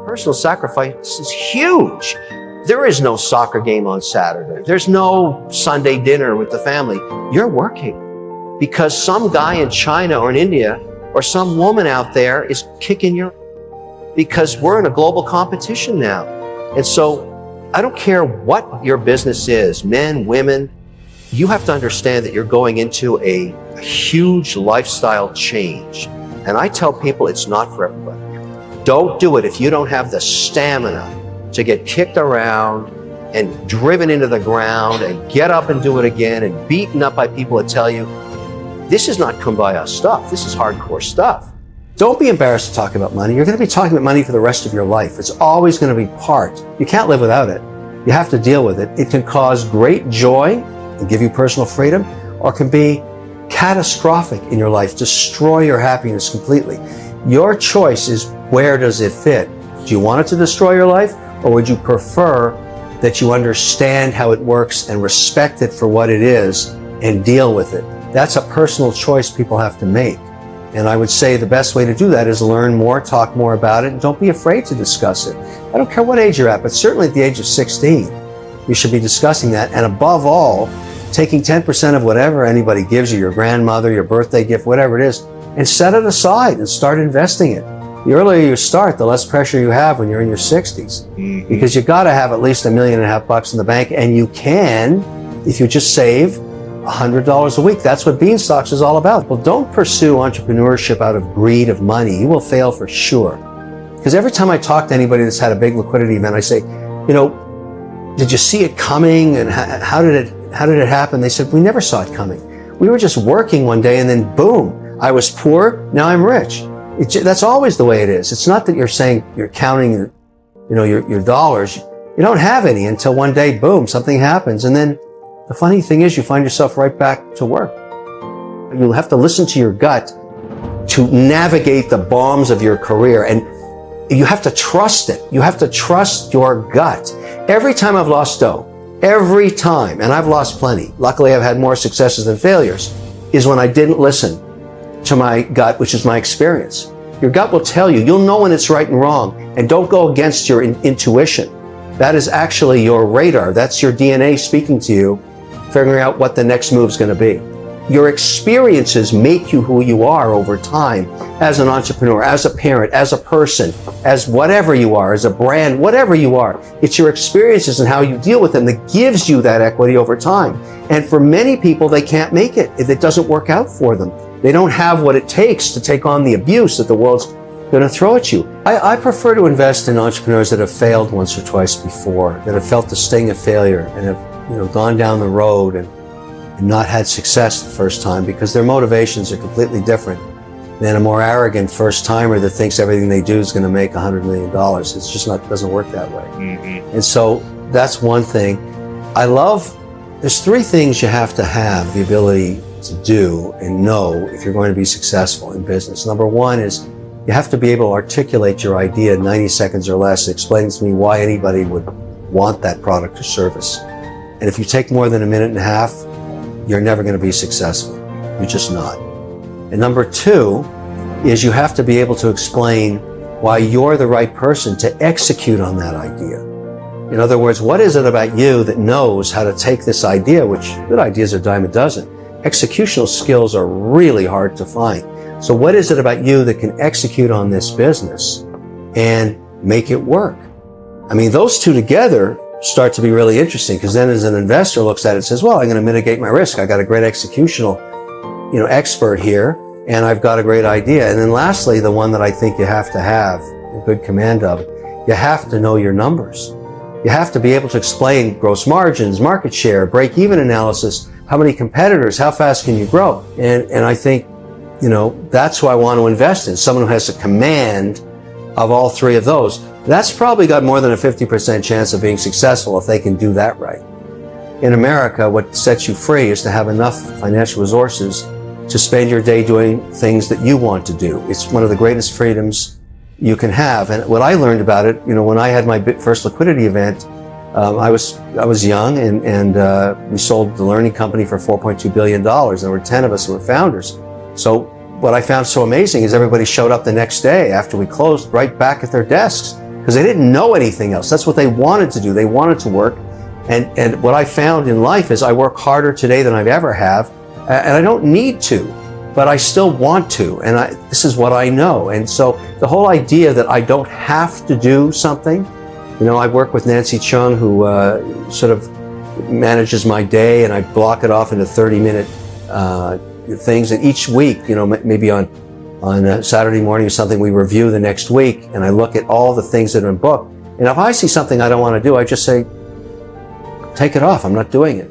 Personal sacrifice is huge. There is no soccer game on Saturday. There's no Sunday dinner with the family. You're working because some guy in China or in India or some woman out there is kicking your, because we're in a global competition now. And so I don't care what your business is, men, women, you have to understand that you're going into a huge lifestyle change. And I tell people it's not for everybody. Don't do it if you don't have the stamina to get kicked around and driven into the ground and get up and do it again and beaten up by people that tell you, this is not kumbaya stuff. This is hardcore stuff. Don't be embarrassed to talk about money. You're going to be talking about money for the rest of your life. It's always going to be part. You can't live without it. You have to deal with it. It can cause great joy and give you personal freedom, or can be catastrophic in your life, destroy your happiness completely. Your choice is, where does it fit? Do you want it to destroy your life, or would you prefer that you understand how it works and respect it for what it is and deal with it? That's a personal choice people have to make. And I would say the best way to do that is learn more, talk more about it, and don't be afraid to discuss it. I don't care what age you're at, but certainly at the age of 16, you should be discussing that. And above all, taking 10% of whatever anybody gives you, your grandmother, your birthday gift, whatever it is, and set it aside and start investing it. The earlier you start, the less pressure you have when you're in your 60s. Because you got to have at least $1.5 million in the bank, and you can, if you just save $100 a week. That's what Beanstalks is all about. Well, don't pursue entrepreneurship out of greed of money. You will fail for sure. Because every time I talk to anybody that's had a big liquidity event, I say, you know, did you see it coming, and how did it happen? They said, we never saw it coming. We were just working one day, and then boom, I was poor, now I'm rich. That's always the way it is. It's not that you're saying you're counting, your dollars. You don't have any until one day, boom, something happens. And then the funny thing is, you find yourself right back to work. You'll have to listen to your gut to navigate the bombs of your career, and you have to trust it. You have to trust your gut. Every time I've lost dough, every time, and I've lost plenty, luckily I've had more successes than failures, is when I didn't listen to my gut, which is my experience. Your gut will tell you. You'll know when it's right and wrong, and don't go against your intuition. That is actually your radar. That's your DNA speaking to you, figuring out what the next move's going to be. Your experiences make you who you are over time, as an entrepreneur, as a parent, as a person, as whatever you are, as a brand, whatever you are. It's your experiences and how you deal with them that gives you that equity over time. And for many people, they can't make it if it doesn't work out for them. They don't have what it takes to take on the abuse that the world's going to throw at you. I prefer to invest in entrepreneurs that have failed once or twice before, that have felt the sting of failure and have gone down the road and not had success the first time, because their motivations are completely different than a more arrogant first timer that thinks everything they do is going to make $100 million. It's just not, doesn't work that way. And so that's one thing. There's three things you have to have the ability to do and know if you're going to be successful in business. Number one is you have to be able to articulate your idea in 90 seconds or less, explaining to me why anybody would want that product or service. And if you take more than a minute and a half, you're never going to be successful. You're just not. And number two is you have to be able to explain why you're the right person to execute on that idea. In other words, what is it about you that knows how to take this idea, which good ideas are a dime a dozen. Executional skills are really hard to find. So what is it about you that can execute on this business and make it work? I mean, those two together start to be really interesting, because then as an investor looks at it and says, well, I'm going to mitigate my risk. I got a great executional, expert here, and I've got a great idea. And then lastly, the one that I think you have to have a good command of, you have to know your numbers. You have to be able to explain gross margins, market share, break-even analysis, how many competitors, how fast can you grow? And I think, that's who I want to invest in, someone who has a command of all three of those. That's probably got more than a 50% chance of being successful if they can do that right. In America, what sets you free is to have enough financial resources to spend your day doing things that you want to do. It's one of the greatest freedoms you can have. And what I learned about it, when I had my first liquidity event, I was young, and we sold the learning company for $4.2 billion. There were 10 of us who were founders. So what I found so amazing is everybody showed up the next day after we closed right back at their desks, because they didn't know anything else. That's what they wanted to do. They wanted to work. And what I found in life is I work harder today than I've ever have, and I don't need to, but I still want to, and this is what I know. And so the whole idea that I don't have to do something, I work with Nancy Chung, who sort of manages my day, and I block it off into 30-minute things. And each week, maybe on a Saturday morning or something, we review the next week, and I look at all the things that are booked. And if I see something I don't want to do, I just say, take it off. I'm not doing it.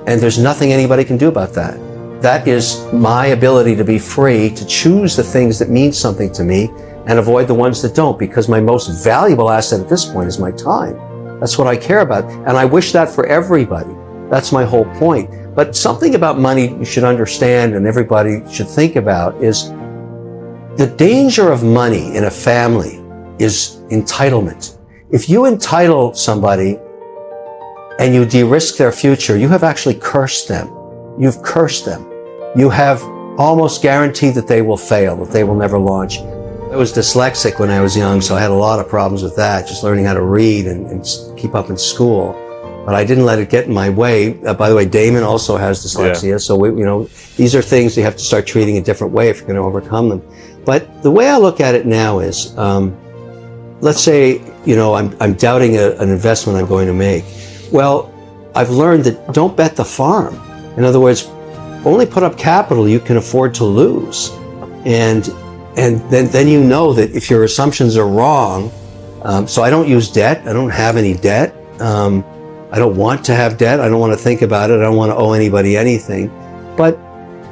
And there's nothing anybody can do about that. That is my ability to be free, to choose the things that mean something to me and avoid the ones that don't, because my most valuable asset at this point is my time. That's what I care about. And I wish that for everybody. That's my whole point. But something about money you should understand and everybody should think about is the danger of money in a family is entitlement. If you entitle somebody and you de-risk their future, you have actually cursed them. You've cursed them. You have almost guaranteed that they will fail, that they will never launch. I was dyslexic when I was young, so I had a lot of problems with that, just learning how to read and keep up in school. But I didn't let it get in my way. By the way, Damon also has dyslexia, yeah. So these are things you have to start treating a different way if you're going to overcome them. But the way I look at it now is, let's say, I'm doubting an investment I'm going to make. Well, I've learned that don't bet the farm. In other words, only put up capital you can afford to lose. And then you know that if your assumptions are wrong, so I don't use debt. I don't have any debt. I don't want to have debt. I don't want to think about it. I don't want to owe anybody anything. But,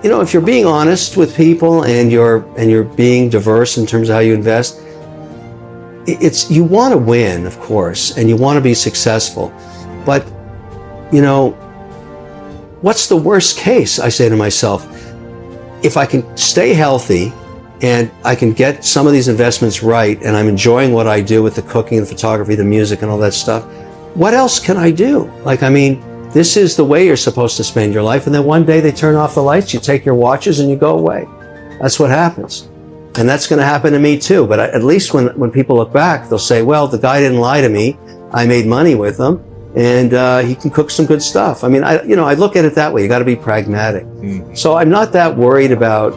if you're being honest with people and you're being diverse in terms of how you invest, you want to win, of course, and you want to be successful. But, what's the worst case? I say to myself, if I can stay healthy and I can get some of these investments right, and I'm enjoying what I do with the cooking, the photography, the music, and all that stuff, what else can I do? This is the way you're supposed to spend your life. And then one day they turn off the lights, you take your watches and you go away. That's what happens. And that's going to happen to me too. But at least when people look back, they'll say, well, the guy didn't lie to me. I made money with him, and he can cook some good stuff. I look at it that way. You got to be pragmatic. Mm-hmm. So I'm not that worried about,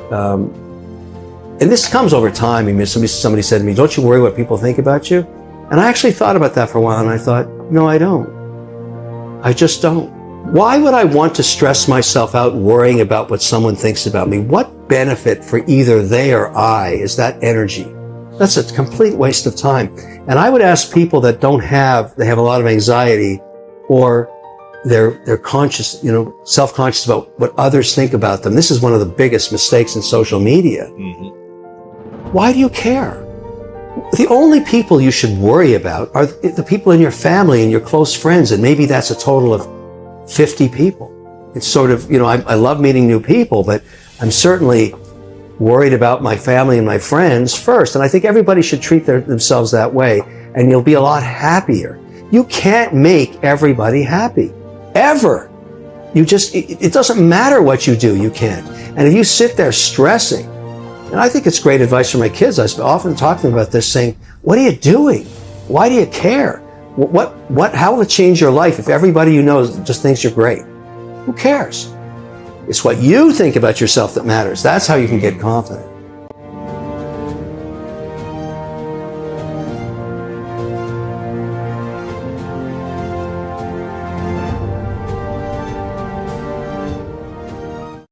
and this comes over time. Somebody said to me, don't you worry what people think about you? And I actually thought about that for a while, and I thought, no, I don't. I just don't. Why would I want to stress myself out worrying about what someone thinks about me? What benefit for either they or I is that energy? That's a complete waste of time. And I would ask people that they have a lot of anxiety, or they're conscious, self-conscious about what others think about them. This is one of the biggest mistakes in social media. Mm-hmm. Why do you care? The only people you should worry about are the people in your family and your close friends, and maybe that's a total of 50 people. It's sort of, I love meeting new people, but I'm certainly worried about my family and my friends first. And I think everybody should treat themselves that way, and you'll be a lot happier. You can't make everybody happy, ever. It doesn't matter what you do, you can't. And if you sit there stressing, and I think it's great advice for my kids. I often talk to them about this, saying, what are you doing? Why do you care? How will it change your life if everybody you know just thinks you're great? Who cares? It's what you think about yourself that matters. That's how you can get confident.